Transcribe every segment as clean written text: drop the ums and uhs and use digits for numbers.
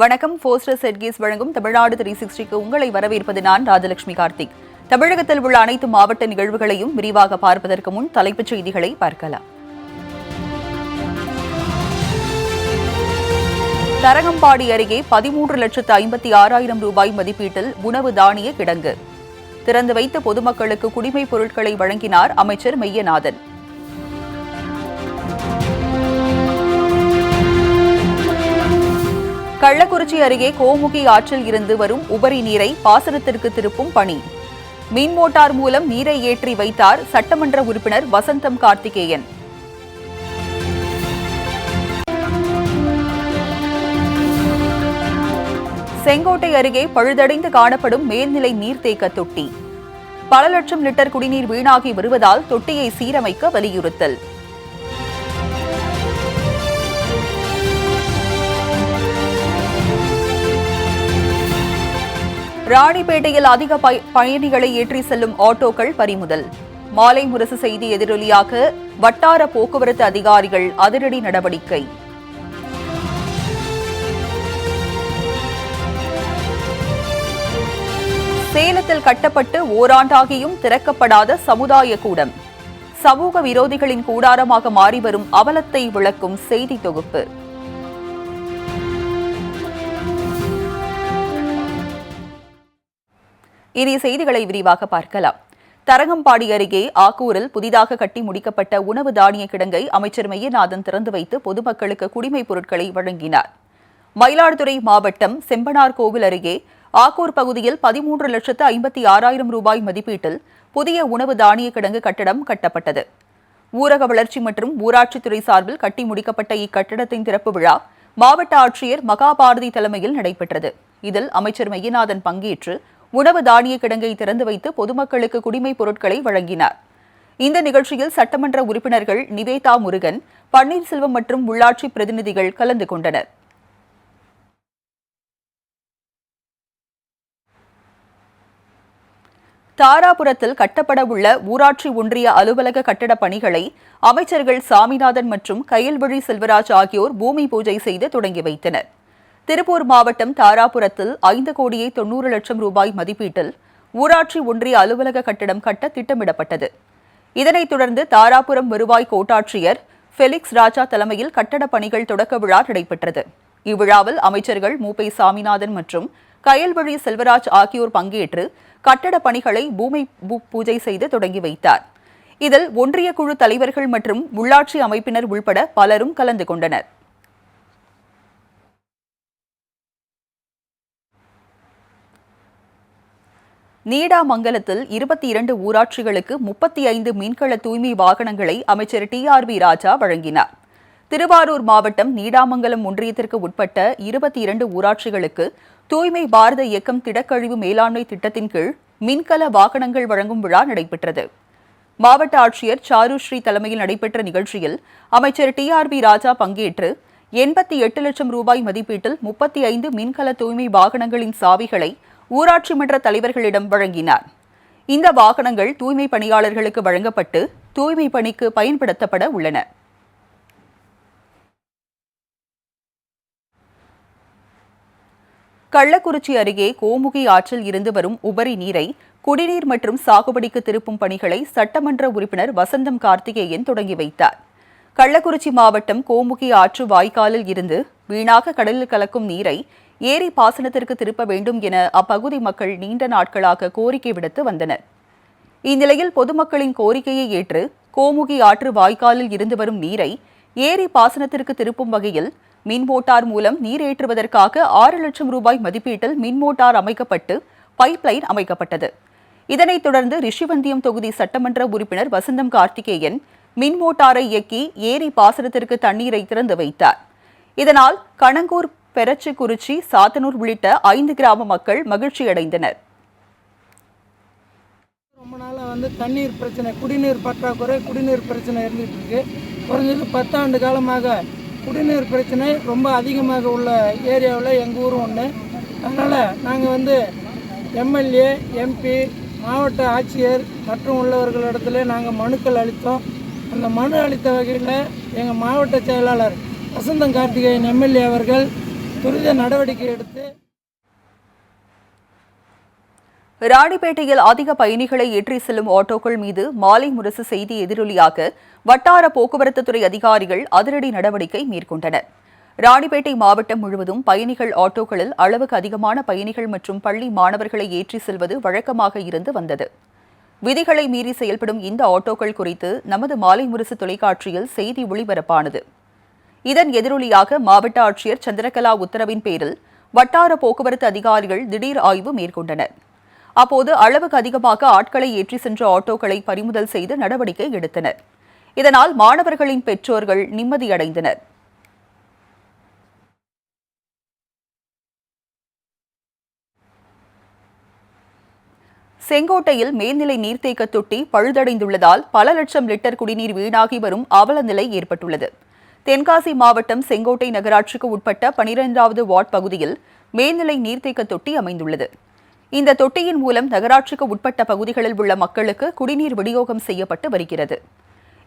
வணக்கம். போஸ்டர் செட்கேஸ் வழங்கும் தமிழ்நாடு 360க்கு உங்களை வரவேற்பது நான் ராஜலட்சுமி கார்த்திக். தமிழகத்தில் உள்ள அனைத்து மாவட்ட நிகழ்வுகளையும் விரிவாக பார்ப்பதற்கு முன் தலைப்புச் செய்திகளை பார்க்கலாம். தரங்கம்பாடி அருகே 13,56,000 ரூபாய் மதிப்பீட்டில் உணவு தானிய கிடங்கு திறந்து வைத்த பொதுமக்களுக்கு குடிமைப் பொருட்களை வழங்கினார் அமைச்சர் மெய்யநாதன். கள்ளக்குறிச்சி அருகே கோமுகி ஆற்றில் இருந்து வரும் உபரி நீரை பாசனத்திற்கு திருப்பும் பணி. மின் மோட்டார் மூலம் நீரை ஏற்றி வைத்தார் சட்டமன்ற உறுப்பினர் வசந்தம் கார்த்திகேயன். செங்கோட்டை அருகே பழுதடைந்து காணப்படும் மேல்நிலை நீர்த்தேக்க தொட்டி. பல லட்சம் லிட்டர் குடிநீர் வீணாகி வருவதால் தொட்டியை சீரமைக்க வலியுறுத்தல். ராணிப்பேட்டையில் அதிக பயணிகளை ஏற்றி செல்லும் ஆட்டோக்கள் பறிமுதல். மாலை முரசு செய்தி எதிரொலியாக வட்டார போக்குவரத்து அதிகாரிகள் அதிரடி நடவடிக்கை. சேலத்தில் கட்டப்பட்டு ஓராண்டாகியும் திறக்கப்படாத சமுதாய கூடம். சமூக விரோதிகளின் கூடாரமாக மாறி வரும் அவலத்தை விளக்கும் செய்தி தொகுப்பு. இனி செய்திகளை விரிவாக பார்க்கலாம். தரங்கம்பாடி அருகே ஆக்கூரில் புதிதாக கட்டி முடிக்கப்பட்ட உணவு தானிய கிடங்கை அமைச்சர் மெய்யநாதன் திறந்து வைத்து பொதுமக்களுக்கு குடிமைப் பொருட்களை வழங்கினார். மயிலாடுதுறை மாவட்டம் செம்பனார் கோவில் அருகே ஆக்கூர் பகுதியில் 13,56,000 ரூபாய் மதிப்பீட்டில் புதிய உணவு தானிய கிடங்கு கட்டடம் கட்டப்பட்டது. ஊரக வளர்ச்சி மற்றும் ஊராட்சித்துறை சார்பில் கட்டி முடிக்கப்பட்ட இக்கட்டடத்தின் திறப்பு விழா மாவட்ட ஆட்சியர் மகாபாரதி தலைமையில் நடைபெற்றது. இதில் அமைச்சர் மெய்யநாதன் பங்கேற்று உணவு தானிய கிடங்கை திறந்து வைத்து பொதுமக்களுக்கு குடிமைப் பொருட்களை வழங்கினார். இந்த நிகழ்ச்சியில் சட்டமன்ற உறுப்பினர்கள் நிவேதா முருகன், பன்னீர்செல்வம் மற்றும் உள்ளாட்சி பிரதிநிதிகள் கலந்து கொண்டனர். தாராபுரத்தில் கட்டப்பட உள்ள ஊராட்சி ஒன்றிய அலுவலக கட்டடப் பணிகளை அமைச்சர்கள் சாமிநாதன் மற்றும் கயல்விழி செல்வராஜ் ஆகியோர் பூமி பூஜை செய்து தொடங்கி வைத்தனர். திருப்பூர் மாவட்டம் தாராபுரத்தில் 5,90,00,000 ரூபாய் மதிப்பீட்டில் ஊராட்சி ஒன்றிய அலுவலக கட்டடம் கட்ட திட்டமிடப்பட்டது. இதனைத் தொடர்ந்து தாராபுரம் வருவாய் கோட்டாட்சியர் ஃபெலிக்ஸ் ராஜா தலைமையில் கட்டடப் பணிகள் தொடக்க விழா நடைபெற்றது. இவ்விழாவில் அமைச்சர்கள் மூப்பை சாமிநாதன் மற்றும் கயல்விழி செல்வராஜ் ஆகியோர் பங்கேற்று கட்டடப் பணிகளை பூமி பூஜை செய்து தொடங்கி வைத்தார். இதில் ஒன்றிய குழு தலைவர்கள் மற்றும் உள்ளாட்சி அமைப்பினர் உள்பட பலரும் கலந்து கொண்டனர். நீடாமங்கலத்தில் 22 ஊராட்சிகளுக்கு 35 மீன்கள தூய்மை வாகனங்களை அமைச்சர் TRB ராஜா வழங்கினார். திருவாரூர் மாவட்டம் நீடாமங்கலம் ஒன்றியத்திற்கு உட்பட்ட 22 ஊராட்சிகளுக்கு தூய்மை பாரத இயக்கம் திடக்கழிவு மேலாண்மை திட்டத்தின் கீழ் மின்கல வாகனங்கள் வழங்கும் விழா நடைபெற்றது. மாவட்ட ஆட்சியர் சாருஸ்ரீ தலைமையில் நடைபெற்ற நிகழ்ச்சியில் அமைச்சர் TRB ராஜா பங்கேற்று 88 லட்சம் ரூபாய் மதிப்பீட்டில் 35 மின்கல தூய்மை வாகனங்களின் சாவிகளை ஊராட்சி மன்ற தலைவர்களிடம் வழங்கினார். இந்த வாகனங்கள் தூய்மை பணியாளர்களுக்கு வழங்கப்பட்டு தூய்மை பணிக்கு பயன்படுத்தப்பட உள்ளன. கள்ளக்குறிச்சி அருகே கோமுகி ஆற்றில் இருந்து வரும் உபரி நீரை குடிநீர் மற்றும் சாகுபடிக்கு திருப்பும் பணிகளை சட்டமன்ற உறுப்பினர் வசந்தம் கார்த்திகேயன் தொடங்கி வைத்தார். கள்ளக்குறிச்சி மாவட்டம் கோமுகி ஆற்று வாய்க்காலில் இருந்து வீணாக கடலில் கலக்கும் நீரை ஏரி பாசனத்திற்கு திருப்ப வேண்டும் என அப்பகுதி மக்கள் நீண்ட நாட்களாக கோரிக்கை விடுத்து வந்தனர். இந்நிலையில் பொதுமக்களின் கோரிக்கையை ஏற்று கோமுகி ஆற்று வாய்க்காலில் இருந்து வரும் நீரை ஏரி பாசனத்திற்கு திருப்பும் வகையில் மின் மோட்டார் மூலம் நீர் ஏற்றுவதற்காக 6 லட்சம் ரூபாய் மதிப்பீட்டில் மின் மோட்டார் அமைக்கப்பட்டு பைப்லைன் அமைக்கப்பட்டது. இதனைத் தொடர்ந்து ரிஷிவந்தியம் தொகுதி சட்டமன்ற உறுப்பினர் வசந்தம் கார்த்திகேயன் மின் மோட்டாரை இயக்கி ஏரி பாசனத்திற்கு தண்ணீரை திறந்து வைத்தார். இதனால் கணங்கூர், பெரச்சிக்குறிச்சி, சாத்தனூர் உள்ளிட்ட 5 கிராம மக்கள் மகிழ்ச்சியடைந்தனர். ரொம்ப நாளாக தண்ணீர் பிரச்சனை, குடிநீர் பற்றாக்குறை, குடிநீர் பிரச்சனை இருந்துகிட்டு இருக்கு. குறைஞ்சது 10 ஆண்டு காலமாக குடிநீர் பிரச்சனை ரொம்ப அதிகமாக உள்ள ஏரியாவில் எங்கள் ஊரும் ஒன்று. அதனால் நாங்கள் எம்எல்ஏ, எம்பி, மாவட்ட ஆட்சியர் மற்றும் உள்ளவர்களிடத்துல நாங்கள் மனுக்கள் அளித்தோம். அந்த மனு அளித்த வகையில் எங்கள் மாவட்ட செயலாளர் வசந்தம் கார்த்திகேயன் எம்எல்ஏ அவர்கள் துரித நடவடிக்கை எடுத்து ராணிப்பேட்டையில் அதிக பயணிகளை ஏற்றி செல்லும் ஆட்டோக்கள் மீது மாலை முரசு செய்தி எதிரொலியாக வட்டார போக்குவரத்து துறை அதிகாரிகள் அதிரடி நடவடிக்கை மேற்கொண்டனர். ராணிப்பேட்டை மாவட்டம் முழுவதும் பயணிகள் ஆட்டோக்களில் அளவுக்கு அதிகமான பயணிகள் மற்றும் பள்ளி மாணவர்களை ஏற்றி செல்வது வழக்கமாக இருந்து வந்தது. விதிகளை மீறி செயல்படும் இந்த ஆட்டோக்கள் குறித்து நமது மாலை முரசு தொலைக்காட்சியில் செய்தி ஒளிபரப்பானது. இதன் எதிரொலியாக மாவட்ட ஆட்சியர் சந்திரகலா உத்தரவின் பேரில் வட்டார போக்குவரத்து அதிகாரிகள் திடீர் ஆய்வு மேற்கொண்டனர். அப்போது அளவுக்கு அதிகமாக ஆட்களை ஏற்றி சென்ற ஆட்டோக்களை பறிமுதல் செய்து நடவடிக்கை எடுத்தனர். இதனால் மாணவர்களின் பெற்றோர்கள் நிம்மதியடைந்தனர். செங்கோட்டையில் மேல்நிலை நீர்த்தேக்க தொட்டி பழுதடைந்துள்ளதால் பல லட்சம் லிட்டர் குடிநீர் வீணாகி வரும் அவல நிலை ஏற்பட்டுள்ளது. தென்காசி மாவட்டம் செங்கோட்டை நகராட்சிக்கு உட்பட்ட 12வது வார்டு பகுதியில் மேல்நிலை நீர்த்தேக்க தொட்டி அமைந்துள்ளது. இந்த தொட்டியின் மூலம் நகராட்சிக்கு உட்பட்ட பகுதிகளில் உள்ள மக்களுக்கு குடிநீர் விநியோகம் செய்யப்பட்டு வருகிறது.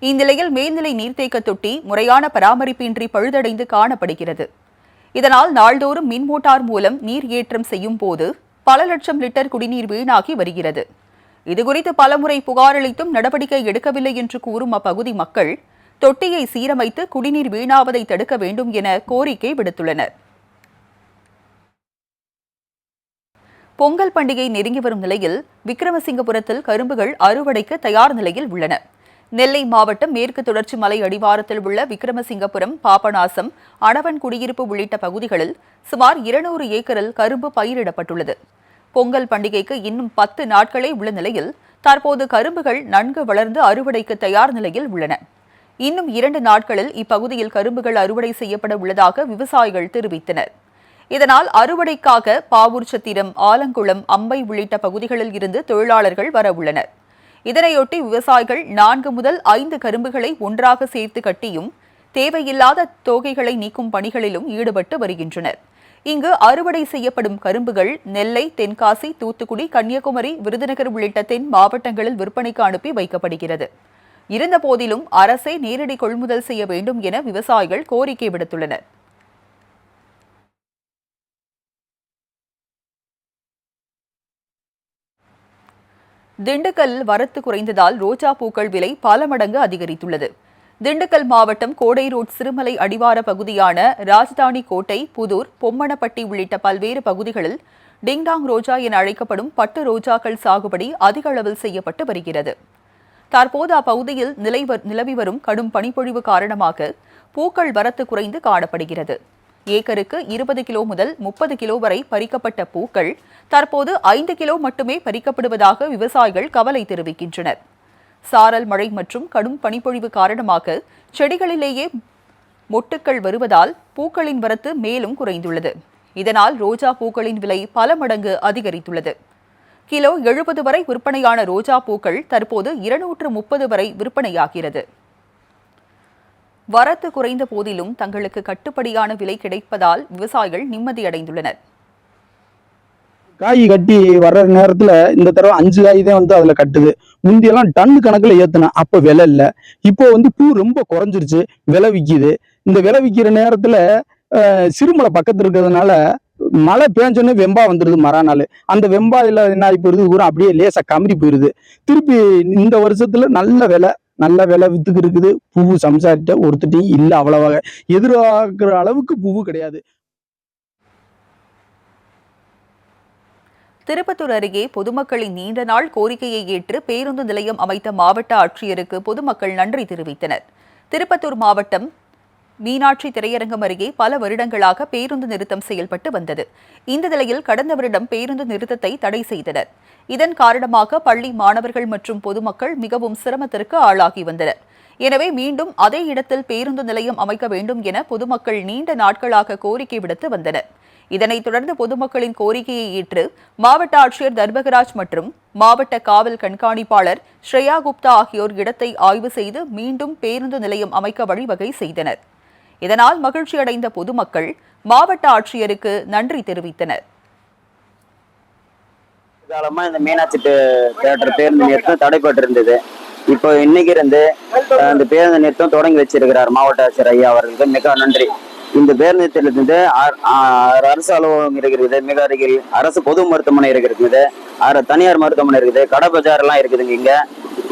இந்நிலையில் மேல்நிலை நீர்த்தேக்க தொட்டி முறையான பராமரிப்பின்றி பழுதடைந்து காணப்படுகிறது. இதனால் நாள்தோறும் மின் மோட்டார் மூலம் நீர் ஏற்றம் செய்யும் போது பல லட்சம் லிட்டர் குடிநீர் வீணாகி வருகிறது. இதுகுறித்து பலமுறை புகார் அளித்தும் நடவடிக்கை எடுக்கவில்லை என்று கூறும் அப்பகுதி மக்கள் தொட்டியை சீரமைத்து குடிநீர் வீணாவதை தடுக்க வேண்டும் என கோரிக்கை விடுத்துள்ளனர். பொங்கல் பண்டிகை நெருங்கி வரும் நிலையில் விக்கிரமசிங்கபுரத்தில் கரும்புகள் அறுவடைக்கு தயார் நிலையில் உள்ளன. நெல்லை மாவட்டம் மேற்கு தொடர்ச்சி மலை அடிவாரத்தில் உள்ள விக்கிரமசிங்கபுரம், பாபநாசம், அணவன் குடியிருப்பு உள்ளிட்ட பகுதிகளில் சுமார் 200 ஏக்கரில் கரும்பு பயிரிடப்பட்டுள்ளது. பொங்கல் பண்டிகைக்கு இன்னும் 10 நாட்களே உள்ள நிலையில் தற்போது கரும்புகள் நன்கு வளர்ந்து அறுவடைக்கு தயார் நிலையில் உள்ளன. இன்னும் 2 நாட்களில் இப்பகுதியில் கரும்புகள் அறுவடை செய்யப்பட உள்ளதாக விவசாயிகள் தெரிவித்தனர். இதனால் அறுவடைக்காக பாவூர் சத்திரம், ஆலங்குளம், அம்பை உள்ளிட்ட பகுதிகளில் இருந்து தொழிலாளர்கள் வரவுள்ளனர். இதனையொட்டி விவசாயிகள் 4 முதல் 5 கரும்புகளை ஒன்றாக சேர்த்து கட்டியும் தேவையில்லாத தோகைகளை நீக்கும் பணிகளிலும் ஈடுபட்டு வருகின்றனர். இங்கு அறுவடை செய்யப்படும் கரும்புகள் நெல்லை, தென்காசி, தூத்துக்குடி, கன்னியாகுமரி, விருதுநகர் உள்ளிட்ட தென் மாவட்டங்களில் விற்பனைக்கு அனுப்பி வைக்கப்படுகிறது. இருந்தபோதிலும் அரசே நேரடி கொள்முதல் செய்ய வேண்டும் என விவசாயிகள் கோரிக்கை விடுத்துள்ளனர். திண்டுக்கல் வரத்து குறைந்ததால் ரோஜா பூக்கள் விலை பல மடங்கு அதிகரித்துள்ளது. திண்டுக்கல் மாவட்டம் கோடை ரோட் சிறுமலை அடிவார பகுதியான ராஜதானி கோட்டை, புதூர், பொம்மனப்பட்டி உள்ளிட்ட பல்வேறு பகுதிகளில் டிங்டாங் ரோஜா என அழைக்கப்படும் பட்டு ரோஜாக்கள் சாகுபடி அதிக அளவில் செய்யப்பட்டு வருகிறது. தற்போது அப்பகுதியில் நிலவி வரும் கடும் பனிப்பொழிவு காரணமாக பூக்கள் வரத்து குறைந்து காணப்படுகிறது. ஏக்கருக்கு 20 கிலோ முதல் 30 கிலோ வரை பறிக்கப்பட்ட பூக்கள் தற்போது 5 கிலோ மட்டுமே பறிக்கப்படுவதாக விவசாயிகள் கவலை தெரிவிக்கின்றனர். சாரல் மழை மற்றும் கடும் பனிப்பொழிவு காரணமாக செடிகளிலேயே மொட்டுக்கள் வருவதால் பூக்களின் வரத்து மேலும் குறைந்துள்ளது. இதனால் ரோஜா பூக்களின் விலை பல மடங்கு அதிகரித்துள்ளது. கிலோ 70 வரை விற்பனையான ரோஜா பூக்கள் தற்போது 230 வரை விற்பனையாகிறது. வரத்து குறைந்த போதிலும் தங்களுக்கு கட்டுப்படியான விலை கிடைப்பதால் விவசாயிகள் நிம்மதியடைந்துள்ளனர். காய் கட்டி வர்ற நேரத்துல இந்த தடவை 5 காய் தான் அதுல கட்டுது. முந்தியெல்லாம் டன் கணக்குல ஏத்துனேன், அப்ப விலை இல்லை. இப்போ பூ ரொம்ப குறைஞ்சிருச்சு, விலை விற்கிது. இந்த விலை விற்கிற நேரத்துல சிறுமலை பக்கத்துல இருக்கிறதுனால மழை பேஞ்சோன்னே வெம்பா வந்துடுது மறாநாள். அந்த வெம்பாயில என்ன ஆகி போயிருது, ஊரம் அப்படியே லேசா கமிரி போயிருது. திருப்பி இந்த வருஷத்துல நல்ல விலை வித்துக்கு இருக்குது. பூவு சம்சாரிட்ட ஒருத்தட்டையும் இல்லை, அவ்வளவாக எதிர்பார்க்கிற அளவுக்கு பூவு கிடையாது. திருப்பத்தூர் அருகே பொதுமக்களின் நீண்ட நாள் கோரிக்கையை ஏற்று பேருந்து நிலையம் அமைத்த மாவட்ட ஆட்சியருக்கு பொதுமக்கள் நன்றி தெரிவித்தனர். திருப்பத்தூர் மாவட்டம் மீனாட்சி திரையரங்கம் அருகே பல வருடங்களாக பேருந்து நிறுத்தம் செயல்பட்டு வந்தது. இந்த நிலையில் கடந்த வருடம் பேருந்து நிறுத்தத்தை தடை செய்தனர். இதன் காரணமாக பள்ளி மாணவர்கள் மற்றும் பொதுமக்கள் மிகவும் சிரமத்திற்கு ஆளாகி வந்தனர். எனவே மீண்டும் அதே இடத்தில் பேருந்து நிலையம் அமைக்க வேண்டும் என பொதுமக்கள் நீண்ட நாட்களாக கோரிக்கை விடுத்து வந்தனர். இதனைத் தொடர்ந்து பொதுமக்களின் கோரிக்கையை ஏற்று மாவட்ட ஆட்சியர் தர்பகராஜ் மற்றும் மாவட்ட காவல் கண்காணிப்பாளர் ஸ்ரேயா குப்தா ஆகியோர் இடத்தை ஆய்வு செய்து மீண்டும் பேருந்து நிலையம் அமைக்க வழிவகை செய்தனர். இதனால் மகிழ்ச்சியடைந்த பொதுமக்கள் மாவட்ட ஆட்சியருக்கு நன்றி தெரிவித்தனர். காலமா இந்த மீனாட்சி தியேட்டர் பேருந்து நிறுத்தம் தடைப்பட்டிருந்தது. இப்போ இன்னைக்கு இருந்து இந்த பேருந்து நிறுத்தம் தொடங்கி வச்சிருக்கிறார் மாவட்ட ஆட்சியர் ஐயா அவர்களுக்கு மிக நன்றி. இந்த பேருந்து நிலையத்திலிருந்து அரசு அலுவலகம் இருக்கிறது, மிக அருகில் அரசு பொது மருத்துவமனை இருக்கிறது, தனியார் மருத்துவமனை இருக்குது, கடை பஜார் எல்லாம் இருக்குதுங்க.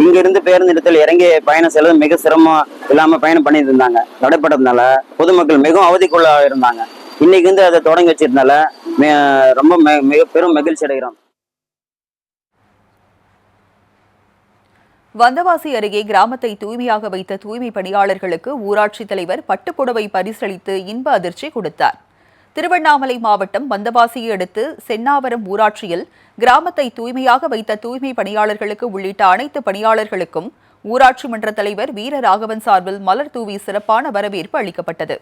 இங்க இருந்து பேருந்து நிலையத்தில் இறங்கி பயணம் செல்வது மிக சிரமம் இல்லாம பயணம் பண்ணிட்டு இருந்தாங்க. தடைப்பட்டதுனால பொதுமக்கள் மிகவும் அவதிக்குள்ள இருந்தாங்க. இன்னைக்கு வந்து அதை தொடங்கி வச்சிருந்தால ரொம்ப மிக பெரும் மகிழ்ச்சி அடைகிறோம். வந்தவாசி அருகே கிராமத்தை தூய்மையாக வைத்த தூய்மை பணியாளர்களுக்கு ஊராட்சித் தலைவர் பட்டுப்புடவை பரிசளித்து இன்ப அதிர்ச்சி கொடுத்தார். திருவண்ணாமலை மாவட்டம் வந்தவாசியை அடுத்து சென்னாவரம் ஊராட்சியில் கிராமத்தை தூய்மையாக வைத்த தூய்மை பணியாளர்களுக்கு உள்ளிட்ட அனைத்து பணியாளர்களுக்கும் ஊராட்சி மன்ற தலைவர் வீரராகவன் சார்பில் மலர் தூவி சிறப்பான வரவேற்பு அளிக்கப்பட்டது.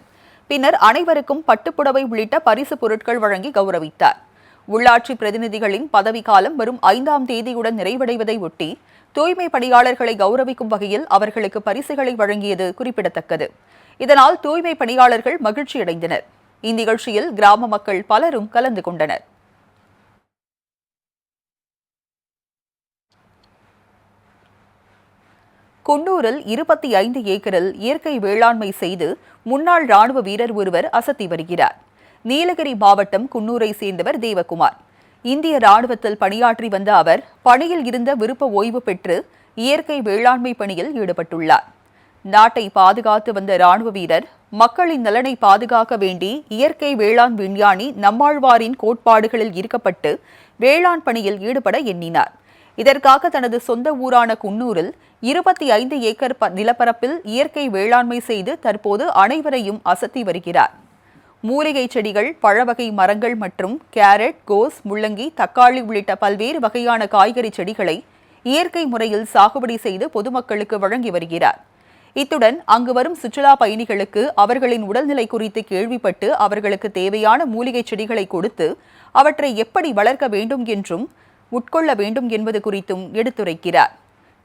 பின்னர் அனைவருக்கும் பட்டுப்புடவை உள்ளிட்ட பரிசு பொருட்கள் வழங்கி கௌரவித்தார். உள்ளாட்சி பிரதிநிதிகளின் பதவிக்காலம் வரும் 5ஆம் தேதியுடன் நிறைவடைவதை ஒட்டி தூய்மை பணியாளர்களை கௌரவிக்கும் வகையில் அவர்களுக்கு பரிசுகளை வழங்கியது குறிப்பிடத்தக்கது. இதனால் தூய்மை பணியாளர்கள் மகிழ்ச்சியடைந்தனர். இந்நிகழ்ச்சியில் கிராம மக்கள் பலரும் கலந்து கொண்டனர். குன்னூரில் 25 ஏக்கரில் இயற்கை வேளாண்மை செய்து முன்னாள் ராணுவ வீரர் ஒருவர் அசத்தி வருகிறார். நீலகிரி மாவட்டம் குன்னூரை சேர்ந்தவர் தேவகுமார். இந்திய ராணுவத்தில் பணியாற்றி வந்த அவர் பணியில் இருந்த விருப்ப ஓய்வு பெற்று இயற்கை வேளாண்மை பணியில் ஈடுபட்டுள்ளார். நாட்டை பாதுகாத்து வந்த ராணுவ வீரர் மக்களின் நலனை பாதுகாக்க வேண்டி இயற்கை வேளாண் விஞ்ஞானி நம்மாழ்வாரின் கோட்பாடுகளில் ஈர்க்கப்பட்டு வேளாண் பணியில் ஈடுபட எண்ணினார். இதற்காக தனது சொந்த ஊரான குன்னூரில் 25 ஏக்கர் நிலப்பரப்பில் இயற்கை வேளாண்மை செய்து தற்போது அனைவரையும் அசத்தி வருகிறார். மூலிகை செடிகள், பழவகை மரங்கள் மற்றும் கேரட், கோஸ், முள்ளங்கி, தக்காளி உள்ளிட்ட பல்வேறு வகையான காய்கறி செடிகளை இயற்கை முறையில் சாகுபடி செய்து பொதுமக்களுக்கு வழங்கி வருகிறார். இத்துடன் அங்கு வரும் சுற்றுலா பயணிகளுக்கு அவர்களின் உடல்நிலை குறித்து கேள்விப்பட்டு அவர்களுக்கு தேவையான மூலிகை செடிகளை கொடுத்து அவற்றை எப்படி வளர்க்க வேண்டும் என்றும் உட்கொள்ள வேண்டும் என்பது குறித்தும் எடுத்துரைக்கிறார்.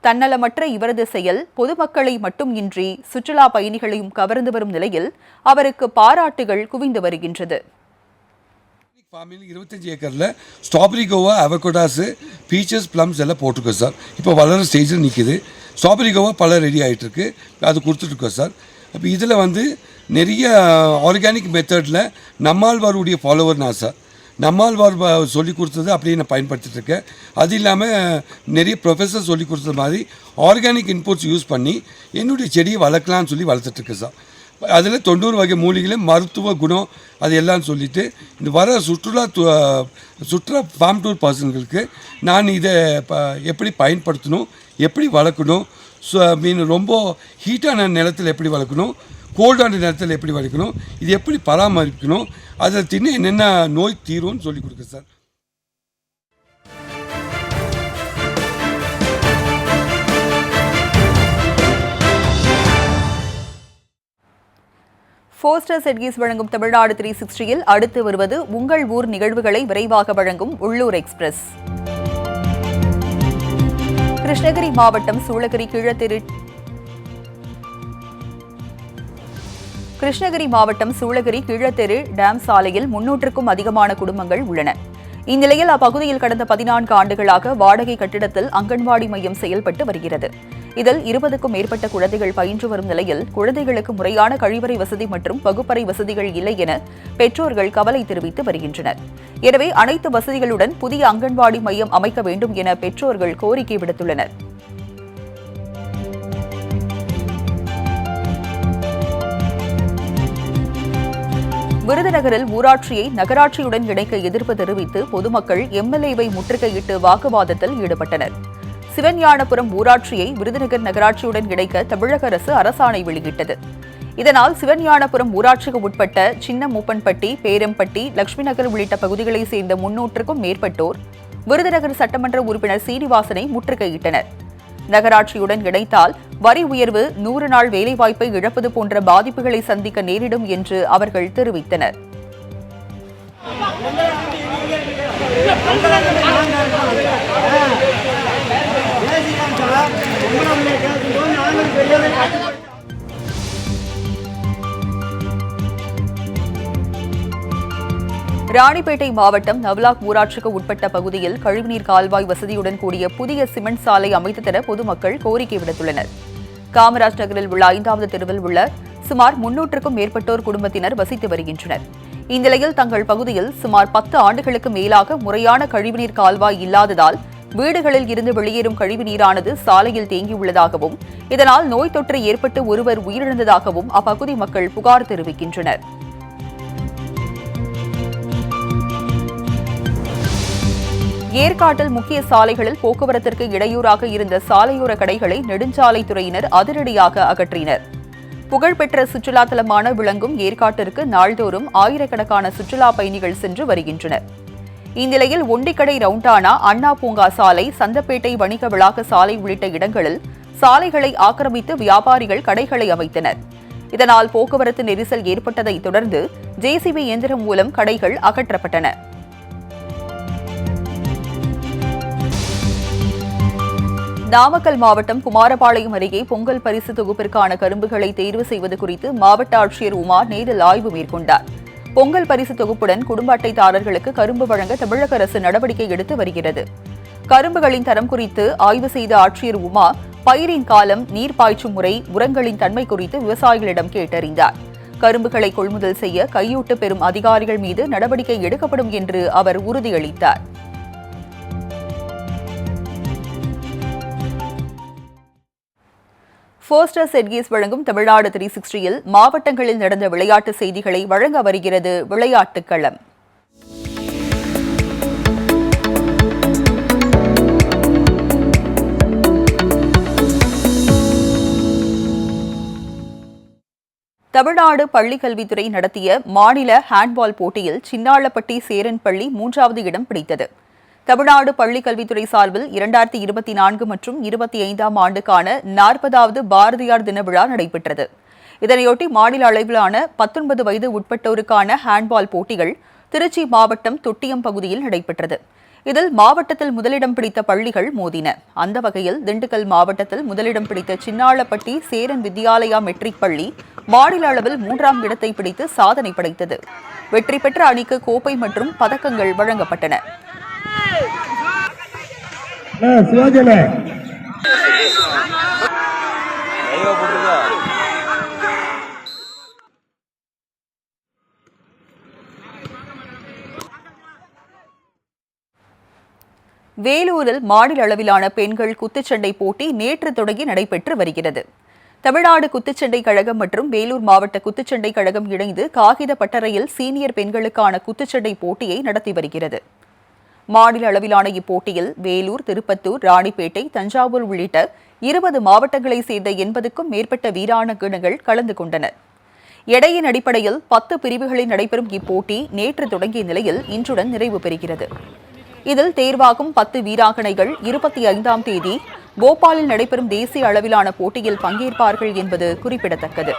தன்னலமற்ற இவரது செயல் பொதுமக்களை மட்டும் இன்றி சுற்றுலா பயணிகளையும் கவர்ந்து வரும் நிலையில் அவருக்கு பாராட்டுகள் குவிந்து வருகின்றது. 25 ஏக்கரில் ஸ்ட்ராபெரி, கோவா, அவகோடாஸு, பீச்சஸ், பிளம்ஸ் எல்லாம் போட்டிருக்கோம் சார். இப்போ வளர ஸ்டேஜில் நிற்கிது. ஸ்ட்ராபெரி கோவா பழம் ரெடி ஆகிட்டுருக்கு, அது கொடுத்துட்ருக்கோம் சார். இப்போ இதில் வந்து நிறைய ஆர்கானிக் மெத்தடில் நம்மாழ்வாருடைய ஃபாலோவர் நான் சார். நம்மாழ்வார் சொல்லி கொடுத்தது அப்படியே நான் பயன்படுத்திட்டு இருக்கேன். அது இல்லாமல் நிறைய ப்ரொஃபஸர் சொல்லி கொடுத்தது மாதிரி ஆர்கானிக் இன்புட்ஸ் யூஸ் பண்ணி என்னுடைய செடியை வளர்க்கலான்னு சொல்லி வளர்த்துட்ருக்கேன் சார். அதில் 90 வகை மூலிகளை மருத்துவ குணம் அது எல்லாம் சொல்லிவிட்டு இந்த வர சுற்றுலா ஃபார்ம் டூர் பர்சன்களுக்கு நான் இதை எப்படி பயன்படுத்தணும், எப்படி வளர்க்கணும், மீன் ரொம்ப ஹீட்டான நிலத்தில் எப்படி வளர்க்கணும், கோல்டான நேரத்தில் எப்படி வளர்க்கணும், இது எப்படி பராமரிக்கணும், அதில் தின்னு என்னென்ன நோய் தீரும்னு சொல்லி கொடுக்க சார். போஸ்டர் செட்கீஸ் வழங்கும் தமிழ்நாடு 360யில் அடுத்து வருவது உங்கள் ஊர் நிகழ்வுகளை விரைவாக வழங்கும் உள்ளூர் எக்ஸ்பிரஸ். கிருஷ்ணகிரி மாவட்டம் சூளகிரி கீழத்தெரு டேம் சாலையில் 300க்கும் அதிகமான குடும்பங்கள் உள்ளன. இந்நிலையில் அப்பகுதியில் கடந்த 14 ஆண்டுகளாக வாடகை கட்டிடத்தில் அங்கன்வாடி மையம் செயல்பட்டு வருகிறது. இதில் 20க்கும் மேற்பட்ட குழந்தைகள் பயின்று வரும் நிலையில் குழந்தைகளுக்கு முறையான கழிவறை வசதி மற்றும் வகுப்பறை வசதிகள் இல்லை என பெற்றோர்கள் கவலை தெரிவித்து வருகின்றனர். எனவே அனைத்து வசதிகளுடன் புதிய அங்கன்வாடி மையம் அமைக்க வேண்டும் என பெற்றோர்கள் கோரிக்கை விடுத்துள்ளனர். விருதுநகரில் ஊராட்சியை நகராட்சியுடன் இணைக்க எதிர்ப்பு தெரிவித்து பொதுமக்கள் எம்எல்ஏவை முற்றுகையிட்டு வாக்குவாதத்தில் ஈடுபட்டனர். சிவஞானபுரம் ஊராட்சியை விருதுநகர் நகராட்சியுடன் இணைக்க தமிழக அரசு அரசாணை வெளியிட்டது. இதனால் சிவஞானபுரம் ஊராட்சிக்கு உட்பட்ட சின்ன மூப்பன்பட்டி, பேரம்பட்டி, லட்சுமி நகர் உள்ளிட்ட பகுதிகளைச் சேர்ந்த 300க்கும் மேற்பட்டோர் விருதுநகர் சட்டமன்ற உறுப்பினர் சீனிவாசனை முற்றுகையிட்டனர். நகராட்சியுடன் இணைத்தால் வரி உயர்வு, 100 நாள் வேலைவாய்ப்பை இழப்பது போன்ற பாதிப்புகளை சந்திக்க நேரிடும் என்று அவர்கள் தெரிவித்தனர். ராணிப்பேட்டை மாவட்டம் நவ்லாக் ஊராட்சிக்கு உட்பட்ட பகுதியில் கழிவுநீர் கால்வாய் வசதியுடன் கூடிய புதிய சிமெண்ட் சாலை அமைத்து தர பொதுமக்கள் கோரிக்கை விடுத்துள்ளனர். காமராஜ் நகரில் உள்ள 5வது தெருவில் உள்ள சுமார் 300க்கும் மேற்பட்டோர் குடும்பத்தினர் வசித்து வருகின்றனர். இந்நிலையில் தங்கள் பகுதியில் சுமார் 10 ஆண்டுகளுக்கு மேலாக முறையான கழிவுநீர் கால்வாய் இல்லாததால் வீடுகளில் இருந்து வெளியேறும் கழிவுநீரானது சாலையில் தேங்கியுள்ளதாகவும் இதனால் நோய் தொற்று ஏற்பட்டு ஒருவர் உயிரிழந்ததாகவும் அப்பகுதி மக்கள் புகார் தெரிவிக்கின்றனர். ஏற்காட்டில் முக்கிய சாலைகளில் போக்குவரத்திற்கு இடையூறாக இருந்த சாலையோர கடைகளை நெடுஞ்சாலைத்துறையினர் அதிரடியாக அகற்றினர். புகழ்பெற்ற சுற்றுலா தலமான விளங்கும் ஏற்காட்டிற்கு நாள்தோறும் ஆயிரக்கணக்கான சுற்றுலா பயணிகள் சென்று வருகின்றனர். இந்நிலையில் ஒண்டிக்கடை ரவுண்டானா, அண்ணா பூங்கா சாலை, சந்தப்பேட்டை வணிக வளாக சாலை உள்ளிட்ட இடங்களில் சாலைகளை ஆக்கிரமித்து வியாபாரிகள் கடைகளை அமைத்தனர். இதனால் போக்குவரத்து நெரிசல் ஏற்பட்டதை தொடர்ந்து ஜேசிபி இயந்திரம் மூலம் கடைகள் அகற்றப்பட்டன. நாமக்கல் மாவட்டம் குமாரபாளையம் அருகே பொங்கல் பரிசு தொகுப்பிற்கான கரும்புகளை தேர்வு செய்வது குறித்து மாவட்ட ஆட்சியர் உமா நேரில் ஆய்வு மேற்கொண்டார். பொங்கல் பரிசு தொகுப்புடன் குடும்ப அட்டைதாரர்களுக்கு கரும்பு வழங்க தமிழக அரசு நடவடிக்கை எடுத்து வருகிறது. கரும்புகளின் தரம் குறித்து ஆய்வு செய்த ஆட்சியர் உமா பயிரின் காலம், நீர் பாய்ச்சும் முறை, உரங்களின் தன்மை குறித்து விவசாயிகளிடம் கேட்டறிந்தார். கரும்புகளை கொள்முதல் செய்ய கையூட்டு பெறும் அதிகாரிகள் மீது நடவடிக்கை எடுக்கப்படும் என்று அவர் உறுதியளித்தார். ஃபோஸ்டர் செட்கீஸ் வழங்கும் தமிழ்நாடு 360யில் மாவட்டங்களில் நடந்த விளையாட்டு செய்திகளை வழங்க வருகிறது விளையாட்டுக் களம். தமிழ்நாடு பள்ளிக்கல்வித்துறை நடத்திய மாநில ஹேண்ட்பால் போட்டியில் சின்னாளப்பட்டி சேரன்பள்ளி 3வது இடம் பிடித்தது. தமிழ்நாடு பள்ளிக்கல்வித்துறை சார்பில் 2024 மற்றும் 25ஆம் ஆண்டுக்கான 40வது பாரதியார் தின விழா நடைபெற்றது. இதனையொட்டி மாநில அளவிலான 19 வயது உட்பட்டோருக்கான ஹேண்ட்பால் போட்டிகள் திருச்சி மாவட்டம் தொட்டியம் பகுதியில் நடைபெற்றது. இதில் மாவட்டத்தில் முதலிடம் பிடித்த பள்ளிகள் மோதின. அந்த வகையில் திண்டுக்கல் மாவட்டத்தில் முதலிடம் பிடித்த சின்னாளப்பட்டி சேரன் வித்யாலயா மெட்ரிக் பள்ளி மாநில அளவில் 3ஆம் இடத்தை பிடித்து சாதனை படைத்தது. வெற்றி பெற்ற அணிக்கு கோப்பை மற்றும் பதக்கங்கள் வழங்கப்பட்டன. வேலூரில் மாநில அளவிலான பெண்கள் குத்துச்சண்டை போட்டி நேற்று தொடங்கி நடைபெற்று வருகிறது. தமிழ்நாடு குத்துச்சண்டை கழகம் மற்றும் வேலூர் மாவட்ட குத்துச்சண்டை கழகம் இணைந்து காகித பட்டறையில் சீனியர் பெண்களுக்கான குத்துச்சண்டை போட்டியை நடத்தி வருகிறது. மாநில அளவிலான இப்போட்டியில் வேலூர், திருப்பத்தூர், ராணிப்பேட்டை, தஞ்சாவூர் உள்ளிட்ட 20 மாவட்டங்களைச் சேர்ந்த 80க்கும் மேற்பட்ட வீராங்கனைகள் கலந்து கொண்டனர். எடையின் அடிப்படையில் 10 பிரிவுகளில் நடைபெறும் இப்போட்டி நேற்று தொடங்கிய நிலையில் இன்றுடன் நிறைவு பெறுகிறது. இதில் தேர்வாகும் 10 வீராங்கனைகள் 25ஆம் தேதி போபாலில் நடைபெறும் தேசிய அளவிலான போட்டியில் பங்கேற்பார்கள் என்பது குறிப்பிடத்தக்கது.